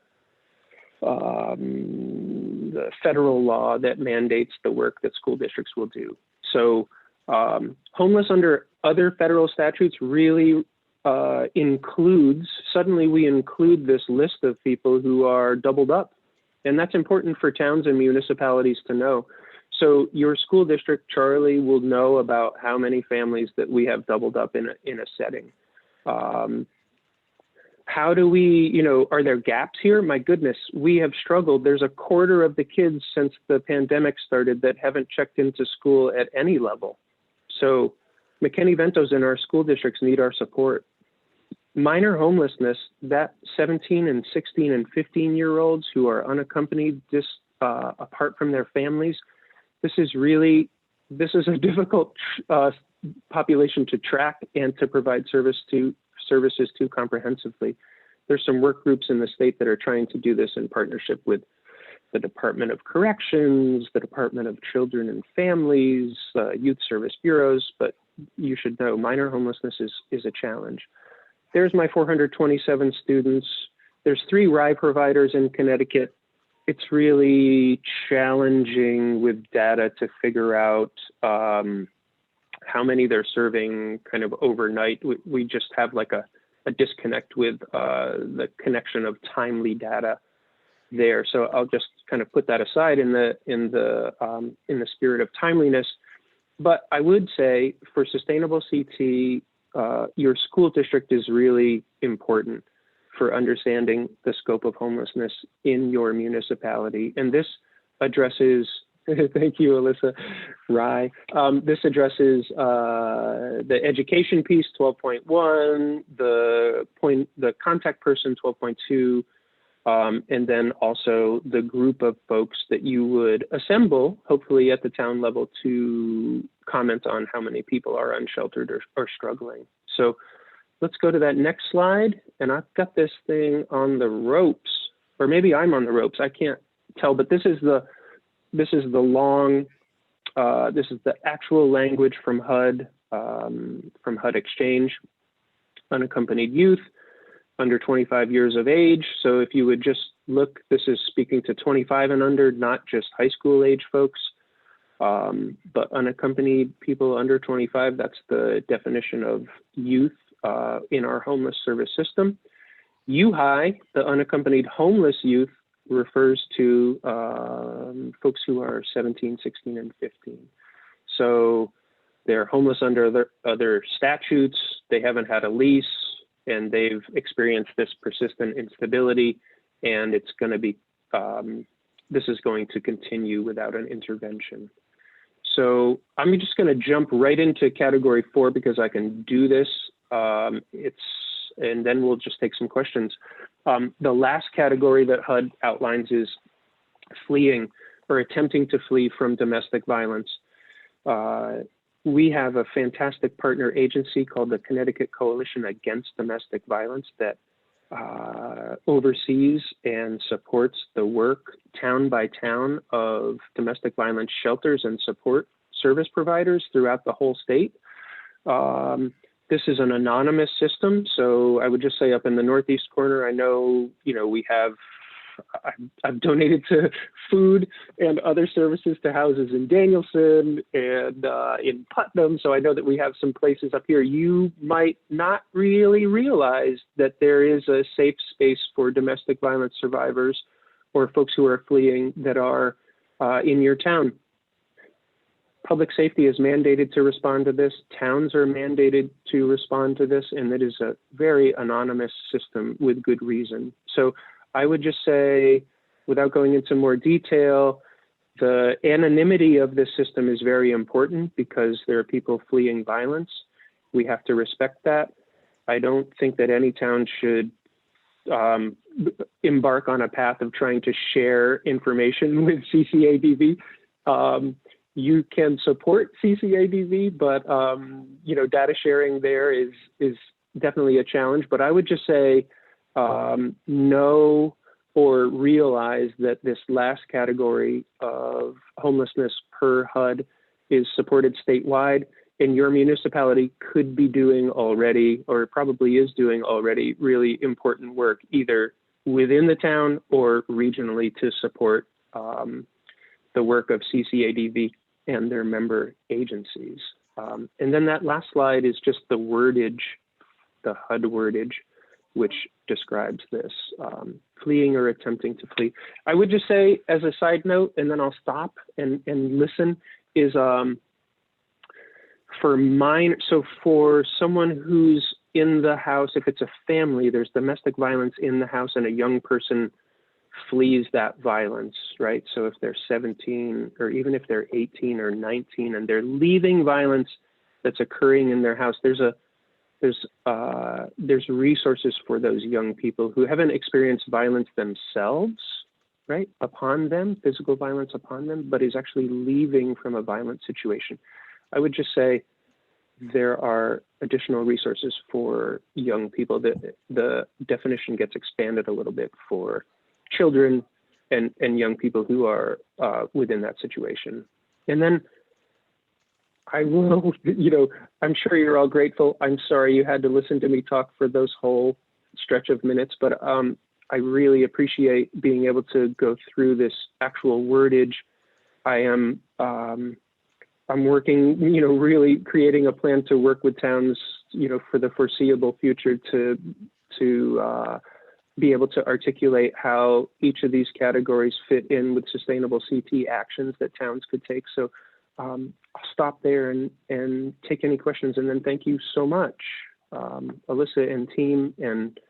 Speaker 5: federal law that mandates the work that school districts will do. So homeless under other federal statutes really suddenly we include this list of people who are doubled up. And that's important for towns and municipalities to know. So your school district, Charlie, will know about how many families that we have doubled up in a setting. How do we, are there gaps here? My goodness, we have struggled. There's a quarter of the kids since the pandemic started that haven't checked into school at any level. So McKinney-Ventos in our school districts need our support. Minor homelessness, that 17 and 16 and 15-year-olds who are unaccompanied, apart from their families, this is a difficult population to track and to provide services to comprehensively. There's some work groups in the state that are trying to do this in partnership with the Department of Corrections, the Department of Children and Families, youth service bureaus, but you should know minor homelessness is a challenge. There's my 427 students. There's 3 RIE providers in Connecticut. It's really challenging with data to figure out how many they're serving kind of overnight. We just have like a disconnect with the connection of timely data there. So I'll just kind of put that aside in the spirit of timeliness. But I would say for Sustaianble CT, your school district is really important for understanding the scope of homelessness in your municipality. And this addresses, thank you, Alyssa, RIE. This addresses the education piece, 12.1, the contact person, 12.2, and then also the group of folks that you would assemble, hopefully at the town level, to comment on how many people are unsheltered or struggling. So let's go to that next slide. And I've got this thing on the ropes, or maybe I'm on the ropes. I can't tell, but this is the actual language from HUD Exchange, unaccompanied youth under 25 years of age. So if you would just look, this is speaking to 25 and under, not just high school age folks, but unaccompanied people under 25. That's the definition of youth in our homeless service system. UHI, the unaccompanied homeless youth, refers to folks who are 17, 16, and 15. So they're homeless under other statutes, they haven't had a lease, and they've experienced this persistent instability, and it's going to be, this is going to continue without an intervention. So I'm just going to jump right into category 4 because I can do this. And then we'll just take some questions. The last category that HUD outlines is fleeing or attempting to flee from domestic violence. We have a fantastic partner agency called the Connecticut Coalition Against Domestic Violence that oversees and supports the work town by town of domestic violence shelters and support service providers throughout the whole state. This is an anonymous system, so I would just say up in the northeast corner, I know, we have, I've donated to food and other services to houses in Danielson and in Putnam, so I know that we have some places up here. You might not really realize that there is a safe space for domestic violence survivors or folks who are fleeing that are in your town. Public safety is mandated to respond to this. Towns are mandated to respond to this, and it is a very anonymous system with good reason. So I would just say, without going into more detail, the anonymity of this system is very important because there are people fleeing violence. We have to respect that. I don't think that any town should embark on a path of trying to share information with CCADV. You can support CCADV, but data sharing there is definitely a challenge. But I would just say know or realize that this last category of homelessness per HUD is supported statewide, and your municipality could be doing already, or probably is doing already, really important work either within the town or regionally to support the work of CCADV and their member agencies. And then that last slide is just the wordage, the HUD wordage, which describes this, fleeing or attempting to flee. I would just say as a side note, and then I'll stop and listen, is for someone who's in the house, if it's a family, there's domestic violence in the house and a young person flees that violence, right? So if they're 17 or even if they're 18 or 19 and they're leaving violence that's occurring in their house, there's resources for those young people who haven't experienced violence themselves, right, upon them, physical violence upon them, but is actually leaving from a violent situation. I would just say there are additional resources for young people. The definition gets expanded a little bit for children and young people who are within that situation. And then I will, I'm sure you're all grateful. I'm sorry you had to listen to me talk for those whole stretch of minutes, but I really appreciate being able to go through this actual wordage. I'm working, really creating a plan to work with towns, for the foreseeable future to be able to articulate how each of these categories fit in with sustainable CT actions that towns could take. So I'll stop there and take any questions. And then thank you so much, Alyssa and team and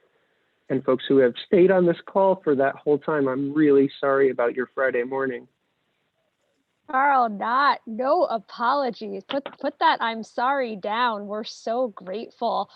Speaker 5: folks who have stayed on this call for that whole time. I'm really sorry about your Friday morning.
Speaker 1: Carl, no apologies. Put that I'm sorry down. We're so grateful.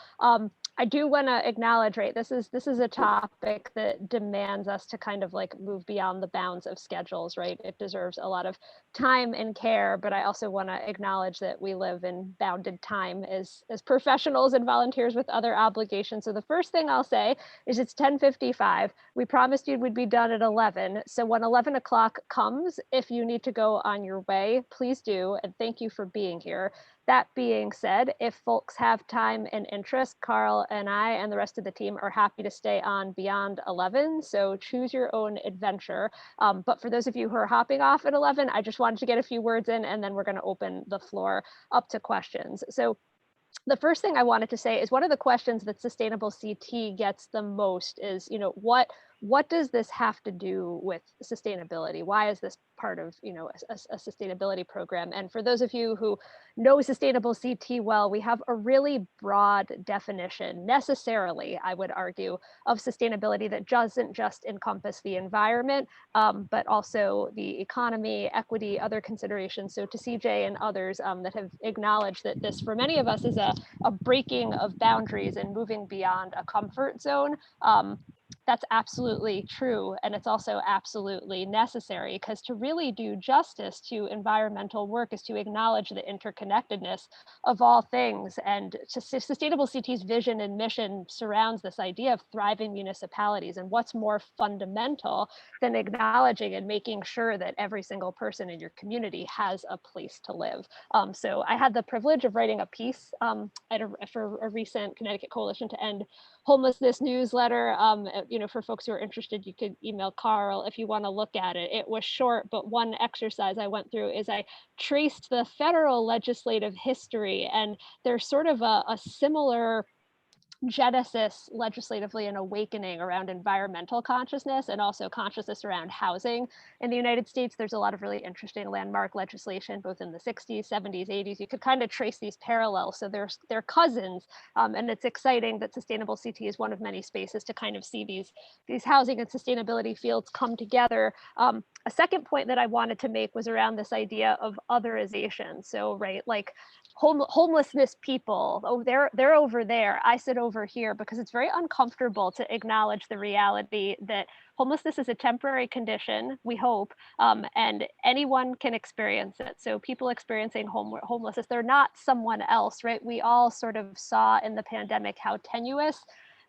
Speaker 1: I do want to acknowledge, right, this is a topic that demands us to kind of like move beyond the bounds of schedules, right? It deserves a lot of time and care, but I also want to acknowledge that we live in bounded time as professionals and volunteers with other obligations. So the first thing I'll say is it's 10:55. We promised you we'd be done at 11. So when 11 o'clock comes, if you need to go on your way, please do. And thank you for being here. That being said, if folks have time and interest, Carl and I and the rest of the team are happy to stay on beyond 11. So choose your own adventure. But for those of you who are hopping off at 11, I just wanted to get a few words in and then we're going to open the floor up to questions. So the first thing I wanted to say is one of the questions that Sustainable CT gets the most is, what does this have to do with sustainability? Why is this part of, a sustainability program? And for those of you who know Sustainable CT well, we have a really broad definition, necessarily, I would argue, of sustainability that doesn't just encompass the environment, but also the economy, equity, other considerations. So to CJ and others that have acknowledged that this, for many of us, is a breaking of boundaries and moving beyond a comfort zone. That's absolutely true. And it's also absolutely necessary, because to really do justice to environmental work is to acknowledge the interconnectedness of all things. And Sustainable CT's vision and mission surrounds this idea of thriving municipalities. And what's more fundamental than acknowledging and making sure that every single person in your community has a place to live? So I had the privilege of writing a piece for a recent Connecticut Coalition to End Homelessness newsletter. For folks who are interested, you could email Carl if you want to look at it. It was short, but one exercise I went through is I traced the federal legislative history, and there's sort of a similar genesis legislatively, an awakening around environmental consciousness and also consciousness around housing. In the United States, there's a lot of really interesting landmark legislation, both in the 60s, 70s, 80s. You could kind of trace these parallels. So they're cousins. And it's exciting that Sustainable CT is one of many spaces to kind of see these housing and sustainability fields come together. A second point that I wanted to make was around this idea of otherization. So, right, like homelessness people, oh, they're over there, I sit over here, because it's very uncomfortable to acknowledge the reality that homelessness is a temporary condition, we hope, and anyone can experience it. So people experiencing homelessness, they're not someone else, right? We all sort of saw in the pandemic how tenuous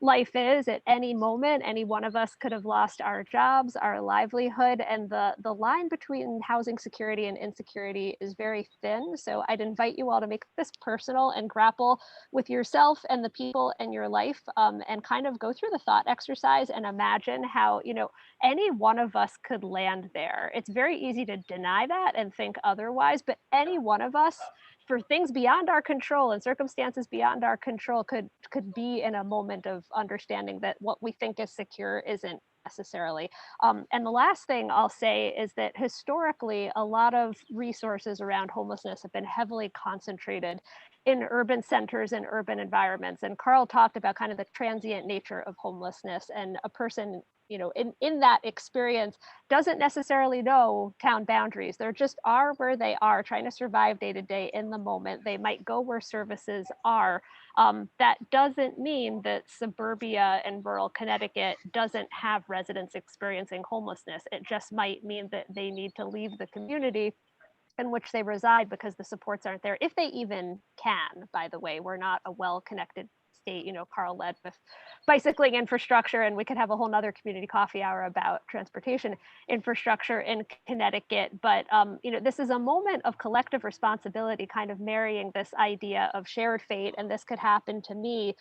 Speaker 1: life is. At any moment, any one of us could have lost our jobs, our livelihood, and the line between housing security and insecurity is very thin. So I'd invite you all to make this personal and grapple with yourself and the people in your life, and kind of go through the thought exercise and imagine how, any one of us could land there. It's very easy to deny that and think otherwise, but any one of us, for things beyond our control and circumstances beyond our control, could be in a moment of understanding that what we think is secure isn't necessarily. And the last thing I'll say is that historically, a lot of resources around homelessness have been heavily concentrated in urban centers and urban environments. And Carl talked about kind of the transient nature of homelessness, and a person in that experience doesn't necessarily know town boundaries. They're just are where they are, trying to survive day to day in the moment. They might go where services are. That doesn't mean that suburbia and rural Connecticut doesn't have residents experiencing homelessness. It just might mean that they need to leave the community in which they reside because the supports aren't there, if they even can. By the way, we're not a well-connected state. Carl led with bicycling infrastructure, and we could have a whole nother community coffee hour about transportation infrastructure in Connecticut. But this is a moment of collective responsibility, kind of marrying this idea of shared fate, and this could happen to me,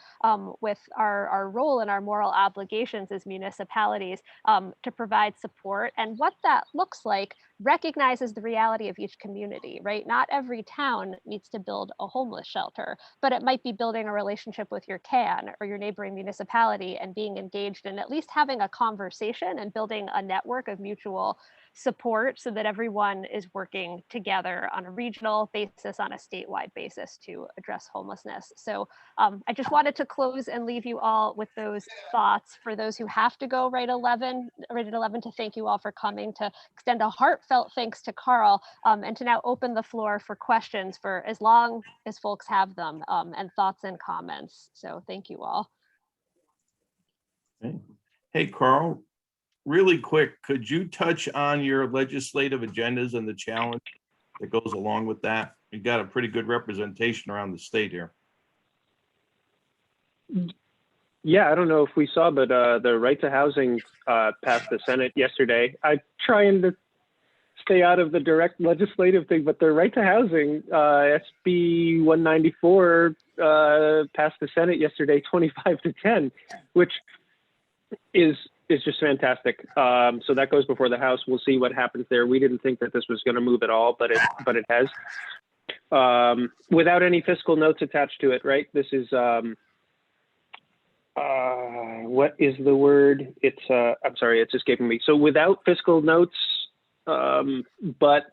Speaker 1: with our role and our moral obligations as municipalities, to provide support. And what that looks like recognizes the reality of each community, right? Not every town needs to build a homeless shelter, but it might be building a relationship with your CAN or your neighboring municipality and being engaged in at least having a conversation and building a network of mutual support so that everyone is working together on a regional basis, on a statewide basis to address homelessness. So I just wanted to close and leave you all with those thoughts. For those who have to go right at 11, to thank you all for coming, to extend a heartfelt thanks to Carl, and to now open the floor for questions for as long as folks have them, and thoughts and comments. So thank you all.
Speaker 9: Hey, Carl, really quick, could you touch on your legislative agendas and the challenge that goes along with that? You got a pretty good representation around the state here.
Speaker 5: Yeah, I don't know if we saw, but the right to housing passed the Senate yesterday. I'm trying to stay out of the direct legislative thing, but the right to housing, SB 194, passed the Senate yesterday, 25-10, which is just fantastic. So that goes before the House. We'll see what happens there. We didn't think that this was going to move at all, but it has. Without any fiscal notes attached to it, right? This is what is the word? It's I'm sorry, it's escaping me. So without fiscal notes, but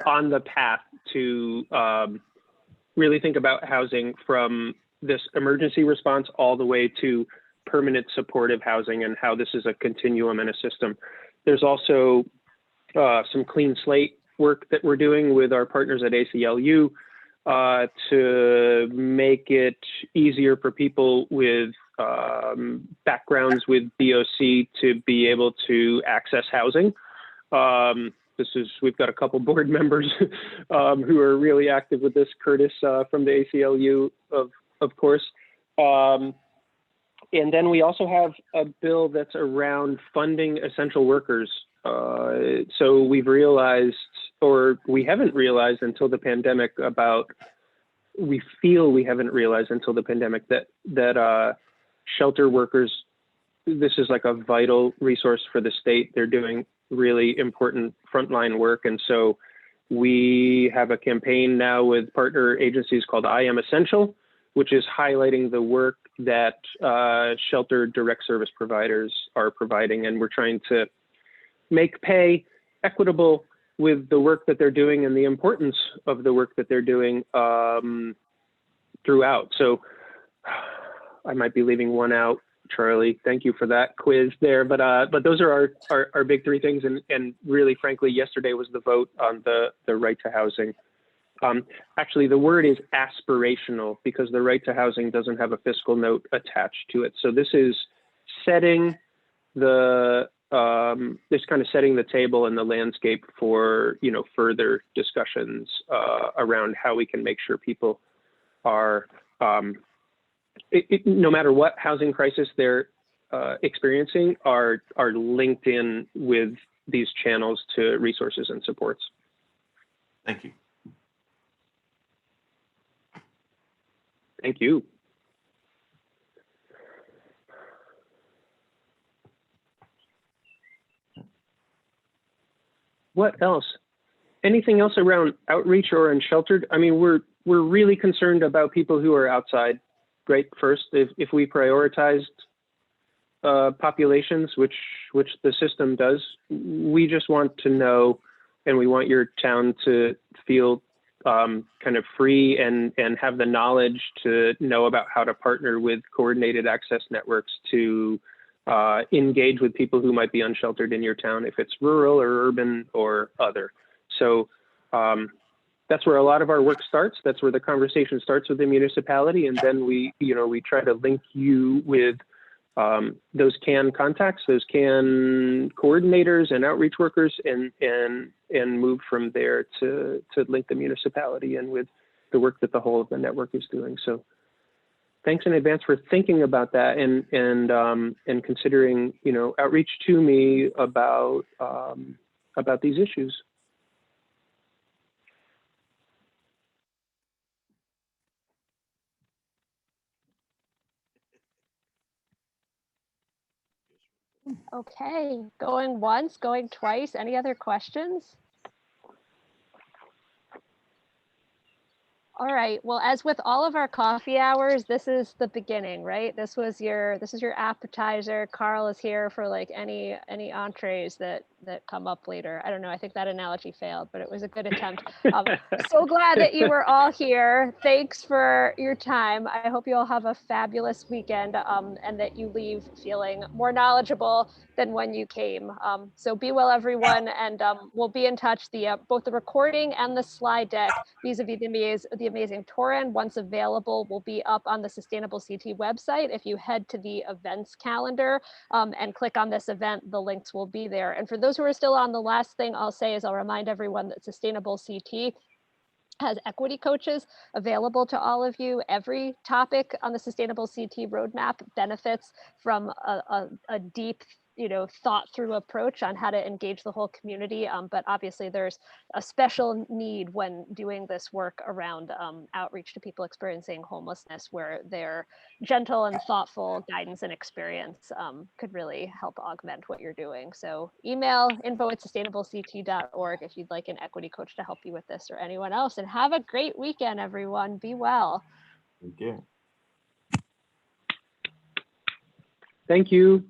Speaker 5: on the path to really think about housing from this emergency response all the way to permanent supportive housing, and how this is a continuum and a system. There's also some clean slate work that we're doing with our partners at ACLU to make it easier for people with backgrounds with DOC to be able to access housing. We've got a couple board members who are really active with this. Curtis from the ACLU, of course. And then we also have a bill that's around funding essential workers. So we've realized, or we haven't realized until the pandemic we feel we haven't realized until the pandemic that shelter workers, this is like a vital resource for the state. They're doing really important frontline work. And so we have a campaign now with partner agencies called I Am Essential, which is highlighting the work that shelter direct service providers are providing. And we're trying to make pay equitable with the work that they're doing and the importance of the work that they're doing throughout. So I might be leaving one out, Charlie. Thank you for that quiz there. But those are our big three things. And really, frankly, yesterday was the vote on the right to housing. Actually, the word is aspirational because the right to housing doesn't have a fiscal note attached to it. So this is setting this kind of setting the table and the landscape for, further discussions around how we can make sure people are, no matter what housing crisis they're experiencing, are linked in with these channels to resources and supports.
Speaker 9: Thank you.
Speaker 5: Thank you. What else? Anything else around outreach or unsheltered? I mean, we're really concerned about people who are outside, right? First, if we prioritized populations, which the system does, we just want to know, and we want your town to feel kind of free and have the knowledge to know about how to partner with coordinated access networks to engage with people who might be unsheltered in your town, if it's rural or urban or other. So that's where a lot of our work starts. That's where the conversation starts with the municipality. And then we try to link you with those CAN contacts, those CAN coordinators and outreach workers, and move from there to link the municipality in with the work that the whole of the network is doing. So thanks in advance for thinking about that and considering, outreach to me about these issues.
Speaker 1: Okay, going once, going twice. Any other questions? All right, well, as with all of our coffee hours, this is the beginning, right? This is your appetizer. Carl is here for like any entrees that come up later. I don't know, I think that analogy failed, but it was a good attempt. So glad that you were all here. Thanks for your time. I hope you all have a fabulous weekend and that you leave feeling more knowledgeable than when you came. So be well, everyone, and we'll be in touch. Both the recording and the slide deck vis-a-vis the amazing Torin, once available, will be up on the Sustaianble CT website. If you head to the events calendar and click on this event, the links will be there. And for those who are still on, the last thing I'll say is I'll remind everyone that Sustaianble CT has equity coaches available to all of you. Every topic on the Sustaianble CT roadmap benefits from a deep, thought through approach on how to engage the whole community. But obviously there's a special need when doing this work around outreach to people experiencing homelessness, where their gentle and thoughtful guidance and experience could really help augment what you're doing. So email info@sustainablecT.org if you'd like an equity coach to help you with this, or anyone else. And have a great weekend, everyone. Be well.
Speaker 9: Thank you.
Speaker 5: Thank you.